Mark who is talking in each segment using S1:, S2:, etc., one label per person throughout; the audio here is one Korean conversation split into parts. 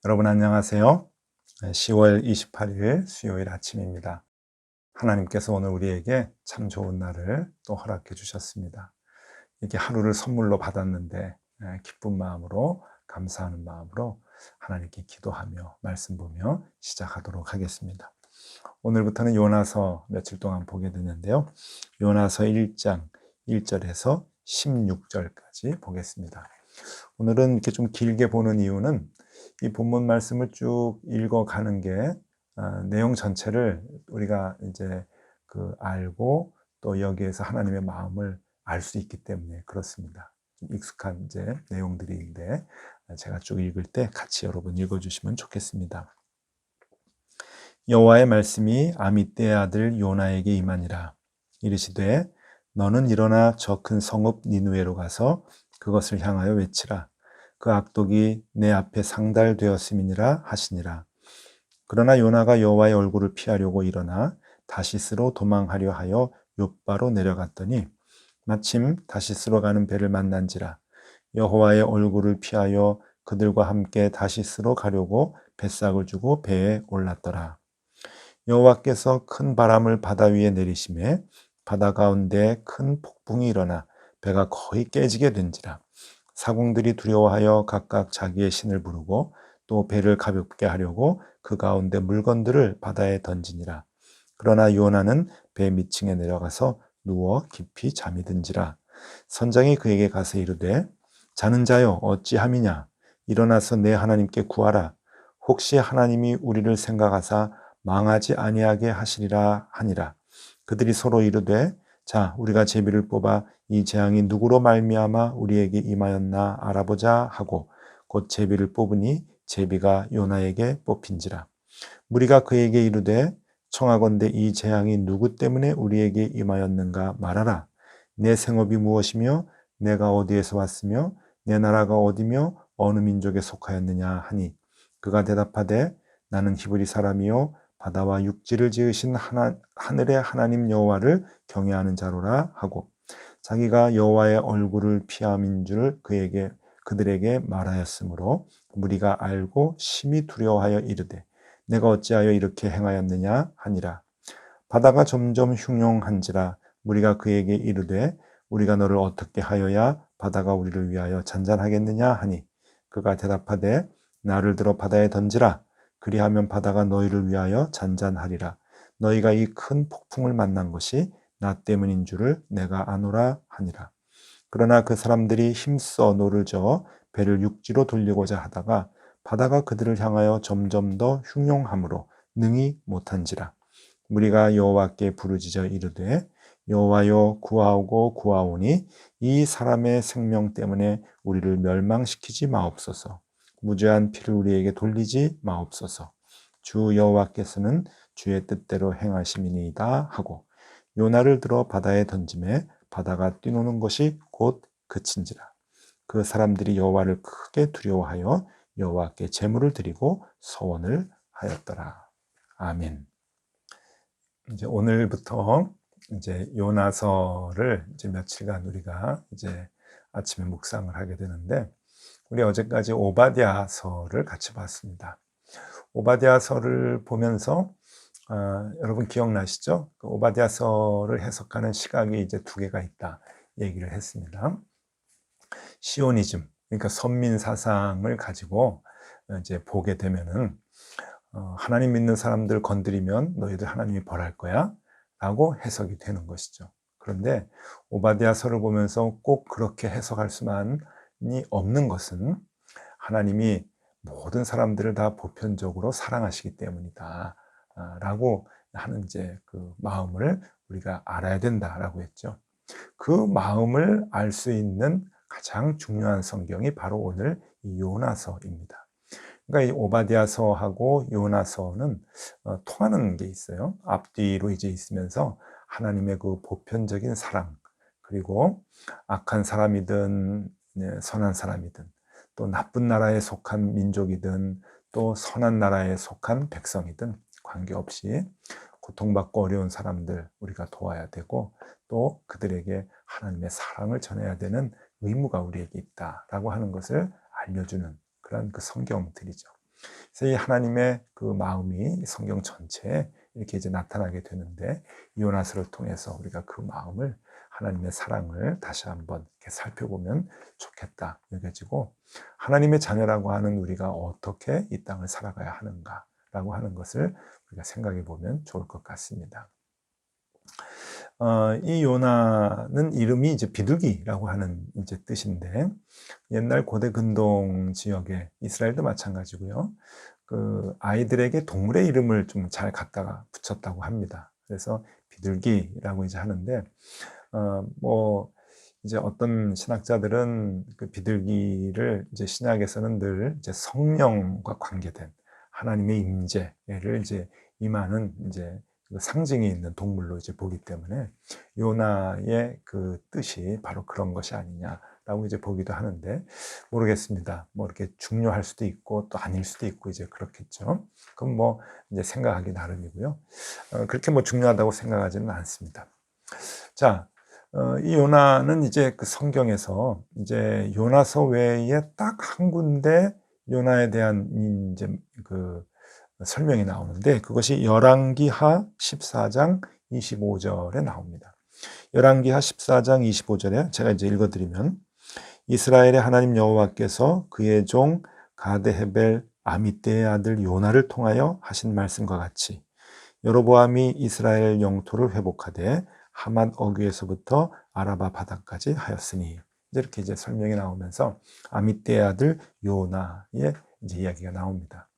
S1: 여러분 안녕하세요. 10월 28일 수요일 아침입니다. 하나님께서 오늘 우리에게 참 좋은 날을 또 허락해 주셨습니다. 이렇게 하루를 선물로 받았는데 기쁜 마음으로 감사하는 마음으로 하나님께 기도하며 말씀 보며 시작하도록 하겠습니다. 오늘부터는 요나서 며칠 동안 보게 되는데요. 요나서 1장 1절에서 16절까지 보겠습니다. 오늘은 이렇게 좀 길게 보는 이유는 이 본문 말씀을 쭉 읽어가는 게 내용 전체를 우리가 이제 알고 또 여기에서 하나님의 마음을 알 수 있기 때문에 그렇습니다. 좀 익숙한 이제 내용들인데 제가 쭉 읽을 때 같이 여러분 읽어주시면 좋겠습니다. 여호와의 말씀이 아미떼의 아들 요나에게 임하니라. 이르시되 너는 일어나 저 큰 성읍 니느웨로 가서 그것을 향하여 외치라. 그 악독이 내 앞에 상달되었음이니라 하시니라. 그러나 요나가 여호와의 얼굴을 피하려고 일어나 다시스로 도망하려 하여 욥바로 내려갔더니 마침 다시스로 가는 배를 만난지라. 여호와의 얼굴을 피하여 그들과 함께 다시스로 가려고 뱃삭을 주고 배에 올랐더라. 여호와께서 큰 바람을 바다 위에 내리심에 바다 가운데 큰 폭풍이 일어나 배가 거의 깨지게 된지라. 사공들이 두려워하여 각각 자기의 신을 부르고 또 배를 가볍게 하려고 그 가운데 물건들을 바다에 던지니라. 그러나 요나는 배 밑층에 내려가서 누워 깊이 잠이 든지라. 선장이 그에게 가서 이르되 자는 자여 어찌함이냐. 일어나서 내 하나님께 구하라. 혹시 하나님이 우리를 생각하사 망하지 아니하게 하시리라 하니라. 그들이 서로 이르되 자 우리가 제비를 뽑아 이 재앙이 누구로 말미암아 우리에게 임하였나 알아보자 하고 곧 제비를 뽑으니 제비가 요나에게 뽑힌지라. 무리가 그에게 이르되 청하건대 이 재앙이 누구 때문에 우리에게 임하였는가 말하라. 내 생업이 무엇이며 내가 어디에서 왔으며 내 나라가 어디며 어느 민족에 속하였느냐 하니 그가 대답하되 나는 히브리 사람이요 바다와 육지를 지으신 하늘의 하나님 여호와를 경외하는 자로라 하고 자기가 여호와의 얼굴을 피함인 줄 그들에게 말하였으므로 무리가 알고 심히 두려워하여 이르되 내가 어찌하여 이렇게 행하였느냐 하니라. 바다가 점점 흉용한지라. 무리가 그에게 이르되 우리가 너를 어떻게 하여야 바다가 우리를 위하여 잔잔하겠느냐 하니 그가 대답하되 나를 들어 바다에 던지라. 그리하면 바다가 너희를 위하여 잔잔하리라. 너희가 이 큰 폭풍을 만난 것이 나 때문인 줄을 내가 아노라 하니라. 그러나 그 사람들이 힘써 노를 저어 배를 육지로 돌리고자 하다가 바다가 그들을 향하여 점점 더 흉용함으로 능히 못한지라. 무리가 여호와께 부르짖어 이르되 여호와여 구하오고 구하오니 이 사람의 생명 때문에 우리를 멸망시키지 마옵소서. 무죄한 피를 우리에게 돌리지 마옵소서. 주 여호와께서는 주의 뜻대로 행하심이니이다 하고 요나를 들어 바다에 던짐에 바다가 뛰노는 것이 곧 그친지라. 그 사람들이 여호와를 크게 두려워하여 여호와께 제물을 드리고 서원을 하였더라. 아멘. 이제 오늘부터 이제 요나서를 이제 며칠간 우리가 이제 아침에 묵상을 하게 되는데 우리 어제까지 오바댜서를 같이 봤습니다. 오바댜서를 보면서 여러분 기억나시죠? 그 오바댜서를 해석하는 시각이 이제 두 개가 있다 얘기를 했습니다. 시오니즘, 그러니까 선민 사상을 가지고 이제 보게 되면은 하나님 믿는 사람들 건드리면 너희들 하나님이 벌할 거야 라고 해석이 되는 것이죠. 그런데 오바댜서를 보면서 꼭 그렇게 해석할 수만이 없는 것은 하나님이 모든 사람들을 다 보편적으로 사랑하시기 때문이다 라고 하는 이제 그 마음을 우리가 알아야 된다라고 했죠. 그 마음을 알 수 있는 가장 중요한 성경이 바로 오늘 이 요나서입니다. 그러니까 이 오바댜서하고 요나서는 통하는 게 있어요. 앞뒤로 이제 있으면서 하나님의 그 보편적인 사랑, 그리고 악한 사람이든 선한 사람이든 또 나쁜 나라에 속한 민족이든 또 선한 나라에 속한 백성이든 관계없이 고통받고 어려운 사람들 우리가 도와야 되고 또 그들에게 하나님의 사랑을 전해야 되는 의무가 우리에게 있다라고 하는 것을 알려주는 그런 그 성경들이죠. 그래서 이 하나님의 그 마음이 성경 전체에 이렇게 이제 나타나게 되는데, 요나서를 통해서 우리가 그 마음을, 하나님의 사랑을 다시 한번 이렇게 살펴보면 좋겠다 여겨지고, 하나님의 자녀라고 하는 우리가 어떻게 이 땅을 살아가야 하는가라고 하는 것을 우리가 생각해 보면 좋을 것 같습니다. 이 요나는 이름이 이제 비둘기라고 하는 이제 뜻인데, 옛날 고대 근동 지역에, 이스라엘도 마찬가지고요, 그 아이들에게 동물의 이름을 좀 잘 갖다가 붙였다고 합니다. 그래서 비둘기라고 이제 하는데, 뭐 이제 어떤 신학자들은 그 비둘기를 이제 신약에서는 늘 이제 성령과 관계된 하나님의 임재를 이제 임하는 이제 그 상징이 있는 동물로 이제 보기 때문에, 요나의 그 뜻이 바로 그런 것이 아니냐라고 이제 보기도 하는데, 모르겠습니다. 뭐 이렇게 중요할 수도 있고 또 아닐 수도 있고 이제 그렇겠죠. 그럼 뭐 이제 생각하기 나름이고요. 그렇게 뭐 중요하다고 생각하지는 않습니다. 자, 이 요나는 이제 그 성경에서 이제 요나서 외에 딱 한 군데 요나에 대한 이제 그 설명이 나오는데, 그것이 열왕기하 14장 25절에 나옵니다. 열왕기하 14장 25절에 제가 이제 읽어드리면, 이스라엘의 하나님 여호와께서 그의 종 가드헤벨 아미떼의 아들 요나를 통하여 하신 말씀과 같이 여로보암이 이스라엘 영토를 회복하되 하맛 어귀에서부터 아라바 바다까지 하였으니, 이렇게 이제 설명이 나오면서 아미떼의 아들 요나의 이제 이야기가 나옵니다.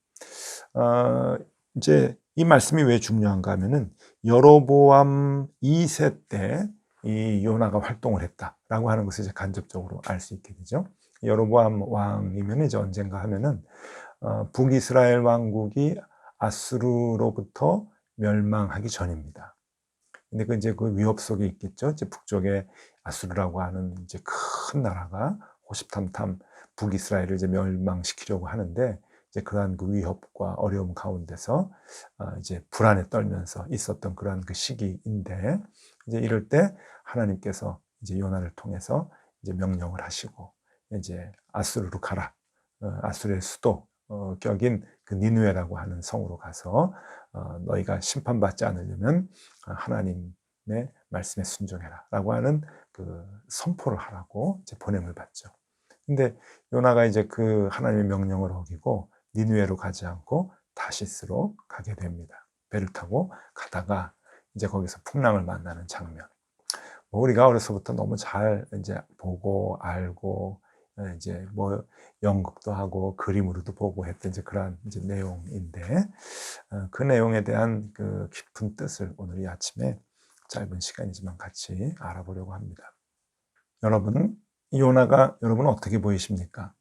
S1: 이제 이 말씀이 왜 중요한가 하면은, 여로보암 2세 때 이 요나가 활동을 했다라고 하는 것을 이제 간접적으로 알 수 있게 되죠. 여로보암 왕이면 이제 언젠가 하면은 북이스라엘 왕국이 아수르로부터 멸망하기 전입니다. 근데 그 이제 그 위협 속에 있겠죠. 이제 북쪽에 아수르라고 하는 이제 큰 나라가 호시탐탐 북이스라엘을 이제 멸망시키려고 하는데, 이제 그러한 그 위협과 어려움 가운데서 이제 불안에 떨면서 있었던 그러한 그 시기인데, 이제 이럴 때 하나님께서 이제 요나를 통해서 이제 명령을 하시고, 이제 아수르로 가라. 아수르의 수도 격인 그 니느웨라고 하는 성으로 가서 너희가 심판받지 않으려면 하나님의 말씀에 순종해라 라고 하는 그 선포를 하라고 이제 보냄을 받죠. 근데 요나가 이제 그 하나님의 명령을 어기고 니느웨로 가지 않고 다시스로 가게 됩니다. 배를 타고 가다가 이제 거기서 풍랑을 만나는 장면. 뭐 우리가 어려서부터 너무 잘 이제 보고 알고, 이제 뭐 연극도 하고 그림으로도 보고 했던 이제 그런 이제 내용인데, 그 내용에 대한 그 깊은 뜻을 오늘 이 아침에 짧은 시간이지만 같이 알아보려고 합니다. 여러분, 요나가 여러분 어떻게 보이십니까?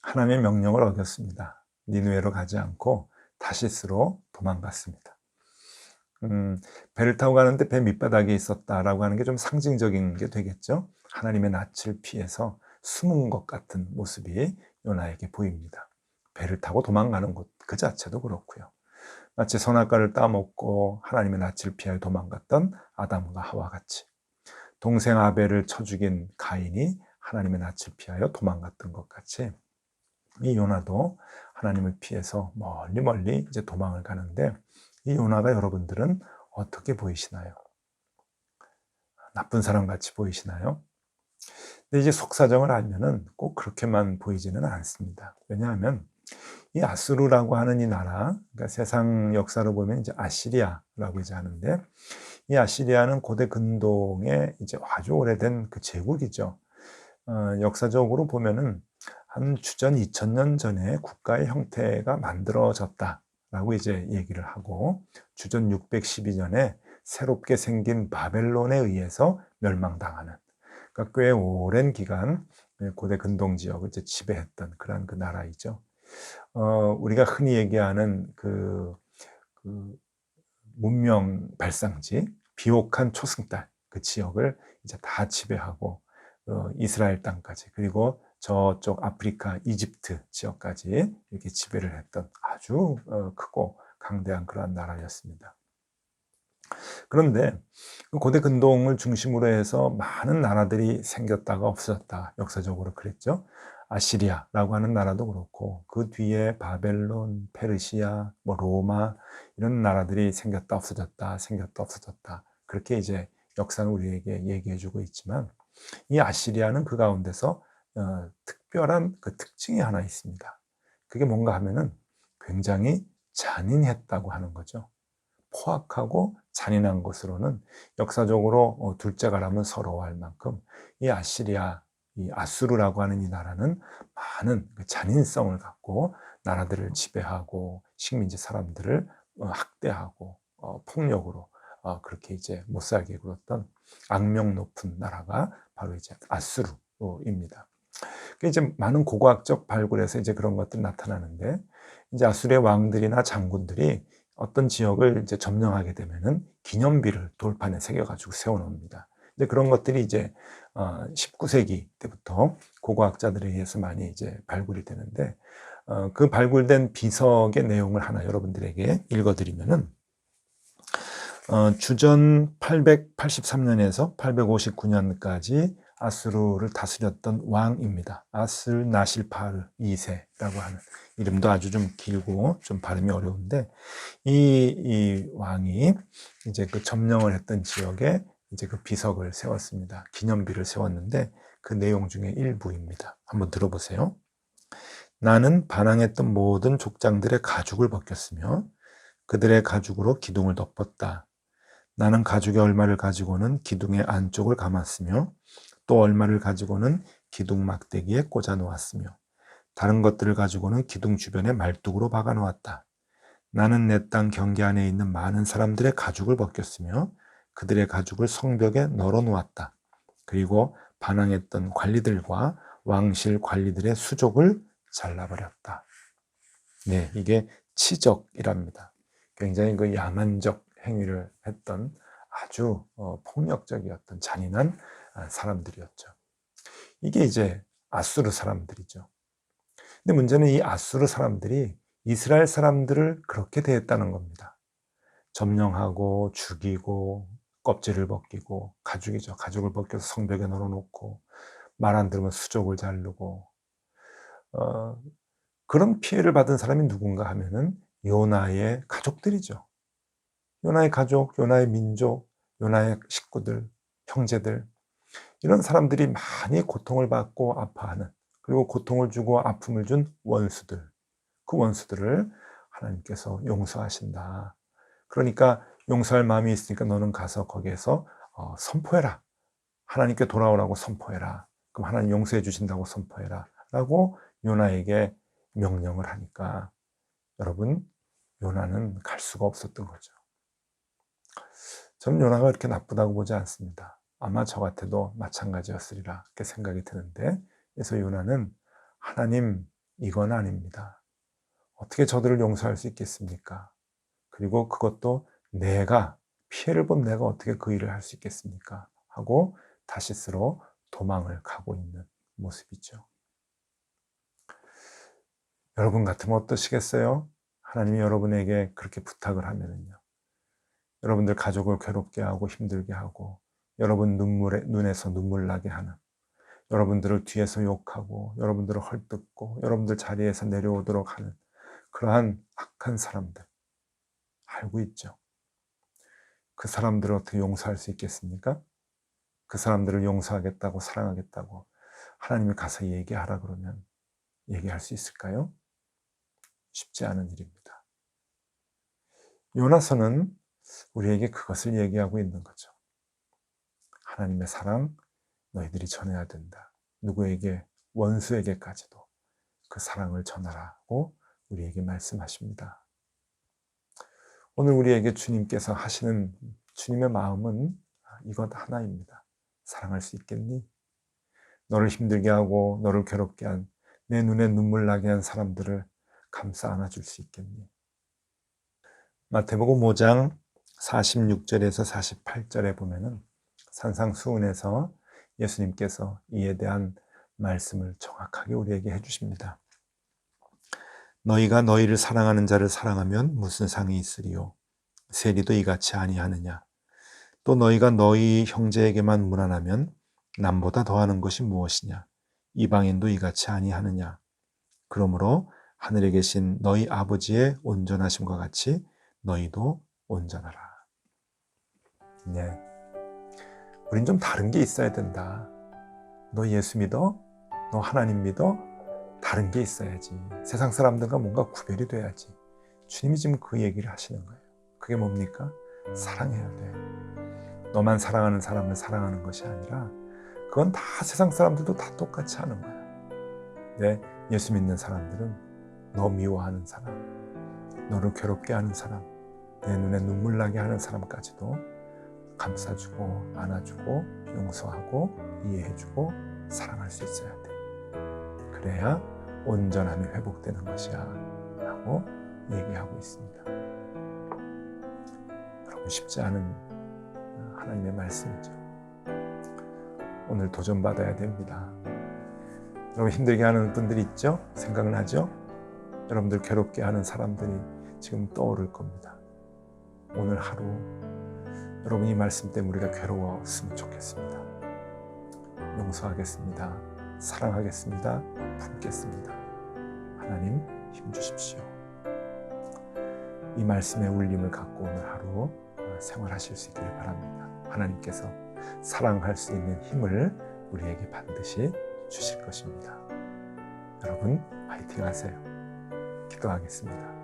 S1: 하나님의 명령을 어겼습니다. 니느웨로 가지 않고 다시스로 도망갔습니다. 배를 타고 가는데 배 밑바닥에 있었다라고 하는 게 좀 상징적인 게 되겠죠. 하나님의 낯을 피해서 숨은 것 같은 모습이 요나에게 보입니다. 배를 타고 도망가는 것 그 자체도 그렇고요. 마치 선악과를 따먹고 하나님의 낯을 피하여 도망갔던 아담과 하와 같이, 동생 아벨을 쳐 죽인 가인이 하나님의 낯을 피하여 도망갔던 것 같이, 이 요나도 하나님을 피해서 멀리 멀리 이제 도망을 가는데, 이 요나가 여러분들은 어떻게 보이시나요? 나쁜 사람 같이 보이시나요? 근데 이제 속사정을 알면은 꼭 그렇게만 보이지는 않습니다. 왜냐하면 이 아수르라고 하는 이 나라, 그러니까 세상 역사로 보면 이제 아시리아라고 이제 하는데, 이 아시리아는 고대 근동의 이제 아주 오래된 그 제국이죠. 역사적으로 보면은 한 주전 2000년 전에 국가의 형태가 만들어졌다라고 이제 얘기를 하고, 주전 612년에 새롭게 생긴 바벨론에 의해서 멸망당하는, 그러니까 꽤 오랜 기간 고대 근동 지역을 이제 지배했던 그런 그 나라이죠. 우리가 흔히 얘기하는 그 문명 발상지, 비옥한 초승달 그 지역을 이제 다 지배하고, 이스라엘 땅까지, 그리고 저쪽 아프리카 이집트 지역까지 이렇게 지배를 했던 아주 크고 강대한 그러한 나라였습니다. 그런데 고대 근동을 중심으로 해서 많은 나라들이 생겼다가 없어졌다, 역사적으로 그랬죠. 아시리아라고 하는 나라도 그렇고 그 뒤에 바벨론, 페르시아, 뭐 로마 이런 나라들이 생겼다 없어졌다 생겼다 없어졌다 그렇게 이제 역사는 우리에게 얘기해 주고 있지만 이 아시리아는 그 가운데서 특별한 그 특징이 하나 있습니다. 그게 뭔가 하면은 굉장히 잔인했다고 하는 거죠. 포악하고 잔인한 것으로는 역사적으로 둘째가라면 서러워할 만큼 이 아시리아, 이 아수르라고 하는 이 나라는 많은 그 잔인성을 갖고 나라들을 지배하고 식민지 사람들을 학대하고 폭력으로 그렇게 이제 못 살게 굴었던 악명 높은 나라가 바로 이제 아수르입니다. 이제 많은 고고학적 발굴에서 이제 그런 것들이 나타나는데 이제 아수르의 왕들이나 장군들이 어떤 지역을 이제 점령하게 되면은 기념비를 돌판에 새겨가지고 세워놓습니다. 이제 그런 것들이 이제 19세기 때부터 고고학자들에 의해서 많이 이제 발굴이 되는데 그 발굴된 비석의 내용을 하나 여러분들에게 읽어드리면은 주전 883년에서 859년까지 아수르를 다스렸던 왕입니다. 아슬나실파르 2세라고 하는 이름도 아주 좀 길고 좀 발음이 어려운데 이 왕이 이제 그 점령을 했던 지역에 이제 그 비석을 세웠습니다. 기념비를 세웠는데 그 내용 중에 일부입니다. 한번 들어보세요. 나는 반항했던 모든 족장들의 가죽을 벗겼으며 그들의 가죽으로 기둥을 덮었다. 나는 가죽의 얼마를 가지고는 기둥의 안쪽을 감았으며 또 얼마를 가지고는 기둥 막대기에 꽂아 놓았으며 다른 것들을 가지고는 기둥 주변에 말뚝으로 박아 놓았다. 나는 내 땅 경계 안에 있는 많은 사람들의 가죽을 벗겼으며 그들의 가죽을 성벽에 널어 놓았다. 그리고 반항했던 관리들과 왕실 관리들의 수족을 잘라버렸다. 네, 이게 치적이랍니다. 굉장히 그 야만적 행위를 했던 아주 폭력적이었던 잔인한 사람들이었죠. 이게 이제 아수르 사람들이죠. 근데 문제는 이 아수르 사람들이 이스라엘 사람들을 그렇게 대했다는 겁니다. 점령하고 죽이고 껍질을 벗기고 가죽이죠. 가죽을 벗겨서 성벽에 널어놓고 말 안 들으면 수족을 자르고 그런 피해를 받은 사람이 누군가 하면은 요나의 가족들이죠. 요나의 가족, 요나의 민족, 요나의 식구들, 형제들 이런 사람들이 많이 고통을 받고 아파하는 그리고 고통을 주고 아픔을 준 원수들 그 원수들을 하나님께서 용서하신다. 그러니까 용서할 마음이 있으니까 너는 가서 거기에서 선포해라. 하나님께 돌아오라고 선포해라. 그럼 하나님 용서해 주신다고 선포해라. 라고 요나에게 명령을 하니까 여러분 요나는 갈 수가 없었던 거죠. 저는 요나가 그렇게 나쁘다고 보지 않습니다. 아마 저 같아도 마찬가지였으리라 그렇게 생각이 드는데 그래서 요나는 하나님 이건 아닙니다. 어떻게 저들을 용서할 수 있겠습니까? 그리고 그것도 내가 피해를 본 내가 어떻게 그 일을 할 수 있겠습니까? 하고 다시스로 도망을 가고 있는 모습이죠. 여러분 같으면 어떠시겠어요? 하나님이 여러분에게 그렇게 부탁을 하면은요. 여러분들 가족을 괴롭게 하고 힘들게 하고 여러분 눈에서 눈물 나게 하는 여러분들을 뒤에서 욕하고 여러분들을 헐뜯고 여러분들 자리에서 내려오도록 하는 그러한 악한 사람들 알고 있죠. 그 사람들을 어떻게 용서할 수 있겠습니까? 그 사람들을 용서하겠다고 사랑하겠다고 하나님이 가서 얘기하라 그러면 얘기할 수 있을까요? 쉽지 않은 일입니다. 요나서는 우리에게 그것을 얘기하고 있는 거죠. 하나님의 사랑 너희들이 전해야 된다. 누구에게 원수에게까지도 그 사랑을 전하라고 우리에게 말씀하십니다. 오늘 우리에게 주님께서 하시는 주님의 마음은 이것 하나입니다. 사랑할 수 있겠니? 너를 힘들게 하고 너를 괴롭게 한 내 눈에 눈물 나게 한 사람들을 감싸 안아줄 수 있겠니? 마태복음 5장 46절에서 48절에 보면은 산상수훈에서 예수님께서 이에 대한 말씀을 정확하게 우리에게 해주십니다. 너희가 너희를 사랑하는 자를 사랑하면 무슨 상이 있으리요? 세리도 이같이 아니하느냐? 또 너희가 너희 형제에게만 무난하면 남보다 더하는 것이 무엇이냐? 이방인도 이같이 아니하느냐. 그러므로 하늘에 계신 너희 아버지의 온전하심과 같이 너희도 온전하라. 네, 우린 좀 다른 게 있어야 된다. 너 예수 믿어? 너 하나님 믿어? 다른 게 있어야지. 세상 사람들과 뭔가 구별이 돼야지. 주님이 지금 그 얘기를 하시는 거예요. 그게 뭡니까? 사랑해야 돼. 너만 사랑하는 사람을 사랑하는 것이 아니라 그건 다 세상 사람들도 다 똑같이 하는 거야. 네, 예수 믿는 사람들은 너 미워하는 사람, 너를 괴롭게 하는 사람, 내 눈에 눈물 나게 하는 사람까지도 감싸주고 안아주고 용서하고 이해해주고 사랑할 수 있어야 돼. 그래야 온전함이 회복되는 것이야 라고 얘기하고 있습니다. 여러분, 쉽지 않은 하나님의 말씀이죠. 오늘 도전받아야 됩니다. 여러분, 힘들게 하는 분들이 있죠? 생각나죠? 여러분들 괴롭게 하는 사람들이 지금 떠오를 겁니다. 오늘 하루 여러분 이 말씀 때문에 우리가 괴로웠으면 좋겠습니다. 용서하겠습니다. 사랑하겠습니다. 품겠습니다. 하나님 힘 주십시오. 이 말씀의 울림을 갖고 오늘 하루 생활하실 수 있기를 바랍니다. 하나님께서 사랑할 수 있는 힘을 우리에게 반드시 주실 것입니다. 여러분 파이팅 하세요. 기도하겠습니다.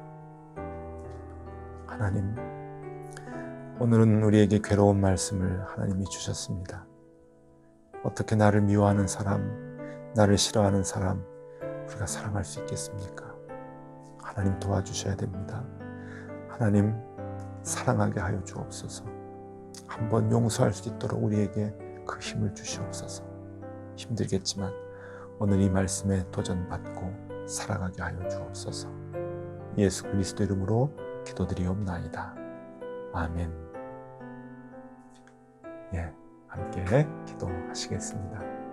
S1: 하나님, 오늘은 우리에게 괴로운 말씀을 하나님이 주셨습니다. 어떻게 나를 미워하는 사람, 나를 싫어하는 사람 우리가 사랑할 수 있겠습니까? 하나님 도와주셔야 됩니다. 하나님 사랑하게 하여 주옵소서. 한번 용서할 수 있도록 우리에게 그 힘을 주시옵소서. 힘들겠지만 오늘 이 말씀에 도전받고 살아가게 하여 주옵소서. 예수 그리스도 이름으로 기도드리옵나이다. 아멘. 함께 기도하시겠습니다.